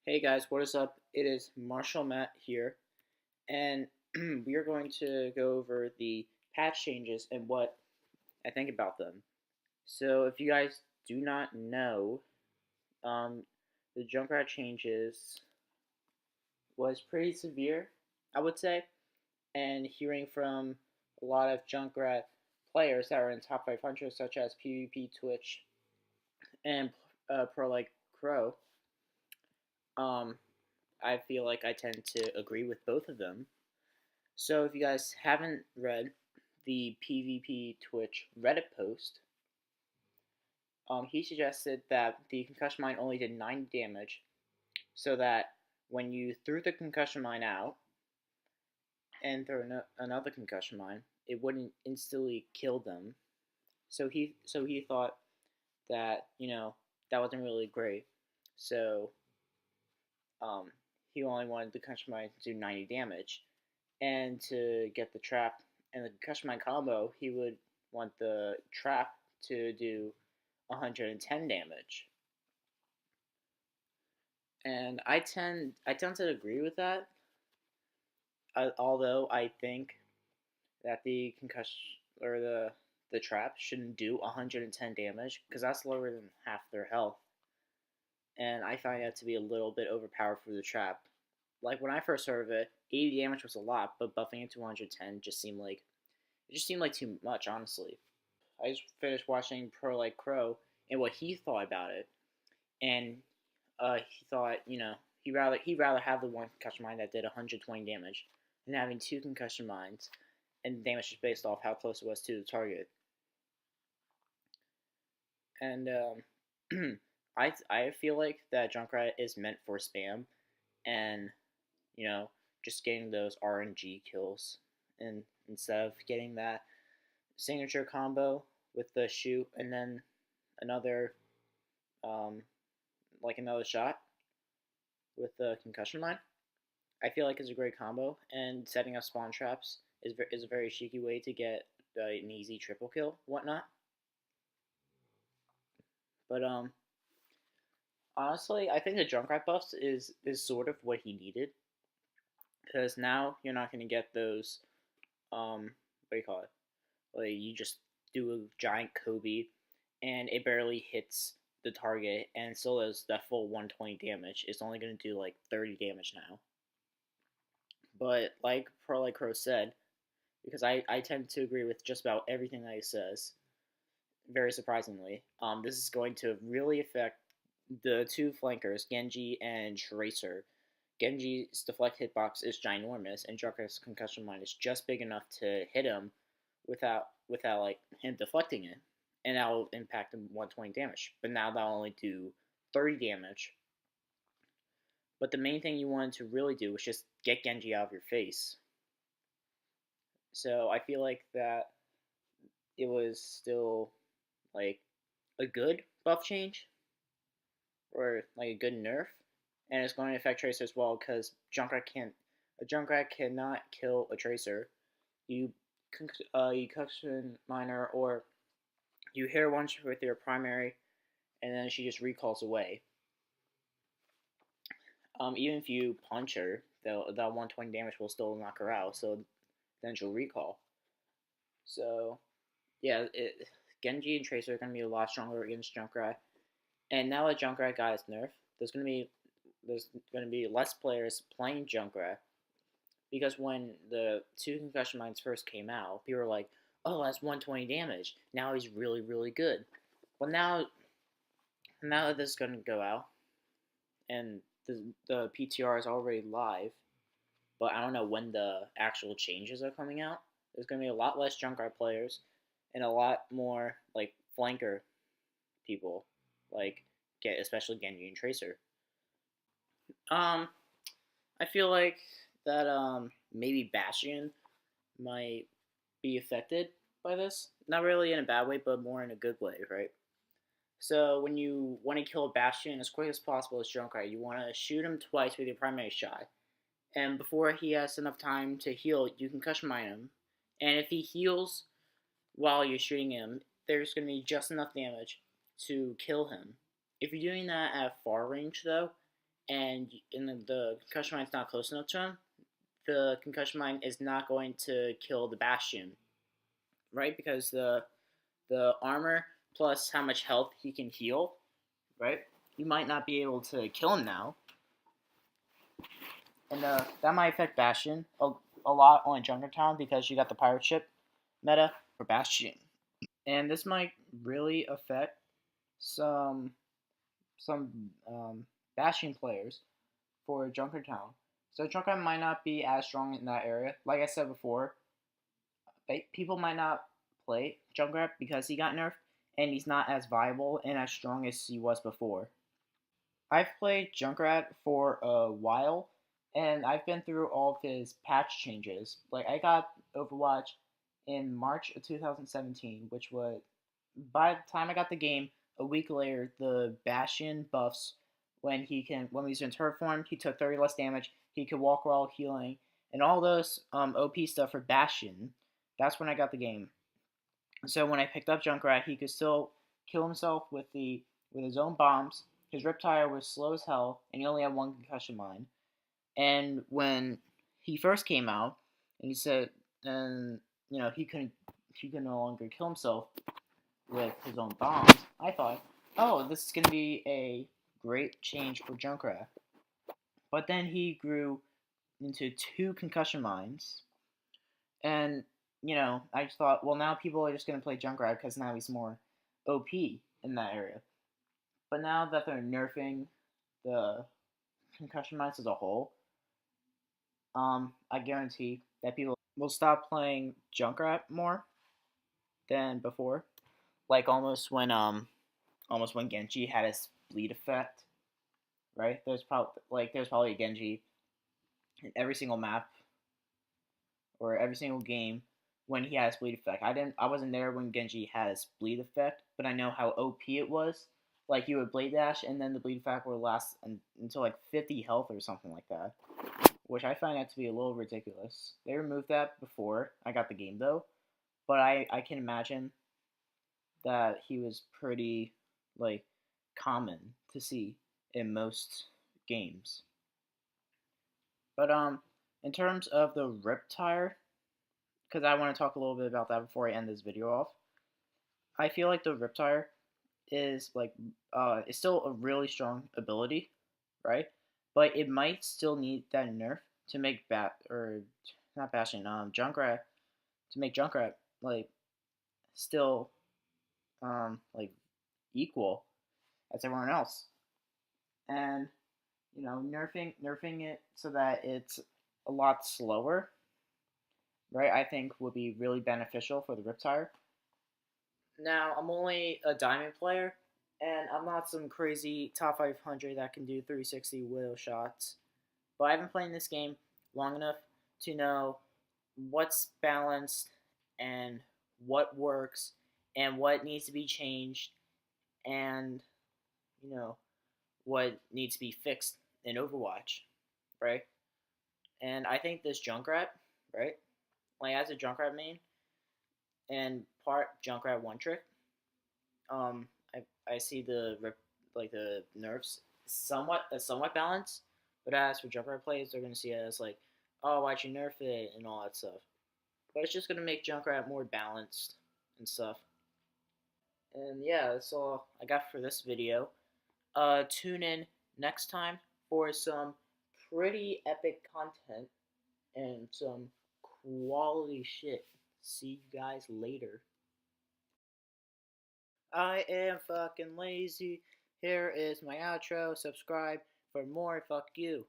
Hey guys, what is up? It is Marshall Matt here, and we are going to go over the patch changes and what I think about them. So, if you guys do not know, um, the Junkrat changes was pretty severe, I would say, and hearing from a lot of Junkrat players that are in top 500, such as PvP, Twitch, and Pro like Crow, um, I feel like I tend to agree with both of them. So if you guys haven't read the PvP Twitch Reddit post, he suggested that the concussion mine only did 9 damage, so that when you threw the concussion mine out and threw another concussion mine, it wouldn't instantly kill them. So he thought that that wasn't really great. So um, he only wanted the concussion mine to do 90 damage. And to get the trap and the concussion mine combo, he would want the trap to do 110 damage. And I tend to agree with that. Although I think that the concussion or the trap shouldn't do 110 damage because that's lower than half their health. And I find that to be a little bit overpowered for the trap. Like when I first heard of it, 80 damage was a lot, but buffing it to 110 just seemed like too much, honestly. I just finished watching Pro Like Crow and what he thought about it, and he thought he'd rather have the one concussion mine that did 120 damage than having two concussion mines, and the damage is based off how close it was to the target. And I feel like that Junkrat is meant for spam, and you know just getting those RNG kills, and instead of getting that signature combo with the shoot and then another um, another shot with the concussion line. I feel like it's a great combo, and setting up spawn traps is a very cheeky way to get an easy triple kill, whatnot. But honestly, I think the Junkrat buffs is sort of what he needed, because now you're not going to get those what do you call it? Like you just do a giant Kobe, and it barely hits the target, and still does that full 120 damage. It's only going to do like 30 damage now. But like Pro Like Crow said, because I tend to agree with just about everything that he says, very surprisingly, this is going to really affect the two flankers, Genji and Tracer. Genji's deflect hitbox is ginormous, and Junkrat's concussion mine is just big enough to hit him without like him deflecting it, and that will impact him 120 damage. But now that'll only do 30 damage. But the main thing you wanted to really do was just get Genji out of your face. So I feel like that it was still like a good buff change, or like a good nerf, and it's going to affect Tracer as well because a Junkrat cannot kill a Tracer. You concussion miner, or you hit her once with your primary, and then she just recalls away. Even if you punch her, that 120 damage will still knock her out. So then she'll recall. So yeah, Genji and Tracer are going to be a lot stronger against Junkrat. And now that Junkrat got his nerf, there's going to be less players playing Junkrat, because when the two concussion mines first came out, people were like, "Oh, that's 120 damage. Now he's really really good." Well, now that this is going to go out, and the PTR is already live, but I don't know when the actual changes are coming out. There's going to be a lot less Junkrat players, and a lot more like flanker people, like especially Genji and Tracer. Um, I feel like that maybe Bastion might be affected by this. Not really in a bad way, but more in a good way, right? So when you want to kill a Bastion as quick as possible as Junkrat, you want to shoot him twice with your primary shot. And before he has enough time to heal, you can concussion mine him. And if he heals while you're shooting him, there's going to be just enough damage to kill him. If you're doing that at far range, though, and the concussion mine's not close enough to him, the concussion mine is not going to kill the Bastion, right? Because the armor plus how much health he can heal, right? You might not be able to kill him now, and that might affect Bastion a lot on Junkrat because you got the pirate ship meta for Bastion, and this might really affect some Bastion players for Junkrat. So Junkrat might not be as strong in that area. Like I said before, people might not play Junkrat because he got nerfed and he's not as viable and as strong as he was before. I've played Junkrat for a while, and I've been through all of his patch changes. Like I got Overwatch in March of 2017, which was by the time I got the game a week later, the Bastion buffs when he's in turret form, he took 30 less damage. He could walk while healing, and all those OP stuff for Bastion. That's when I got the game. So when I picked up Junkrat, he could still kill himself with his own bombs. His Riptire was slow as hell, and he only had one concussion mine. And when he first came out, and he said, and he could no longer kill himself with his own bombs. I thought, oh, this is gonna be a great change for Junkrat. But then he grew into two concussion mines, and I just thought, well, now people are just gonna play Junkrat because now he's more OP in that area. But now that they're nerfing the concussion mines as a whole, I guarantee that people will stop playing Junkrat more than before. Like almost when Genji had his bleed effect, right? There's probably a Genji in every single map or every single game when he had his bleed effect. I wasn't there when Genji had his bleed effect, but I know how OP it was. Like you would blade dash and then the bleed effect would last until like 50 health or something like that, which I find that to be a little ridiculous. They removed that before I got the game though, but I can imagine that he was pretty like common to see in most games. But in terms of the Riptire, because I want to talk a little bit about that before I end this video off. I feel like the Riptire is still a really strong ability, right? But it might still need that nerf to make not Bastion, Junkrat to make Junkrat like still like equal as everyone else, and nerfing it so that it's a lot slower, right? I think would be really beneficial for the Riptire. Now, I'm only a Diamond player, and I'm not some crazy top 500 that can do 360 wheel shots. But I've been playing this game long enough to know what's balanced and what works and what needs to be changed and, what needs to be fixed in Overwatch, right? And I think this Junkrat, right? Like, as a Junkrat main and part Junkrat One Trick, I see the nerfs somewhat balanced, but as for Junkrat plays, they're gonna see it as like, oh, why'd you nerf it and all that stuff. But it's just gonna make Junkrat more balanced and stuff. And yeah, that's all I got for this video. Tune in next time for some pretty epic content and some quality shit. See you guys later. I am fucking lazy. Here is my outro. Subscribe for more. Fuck you.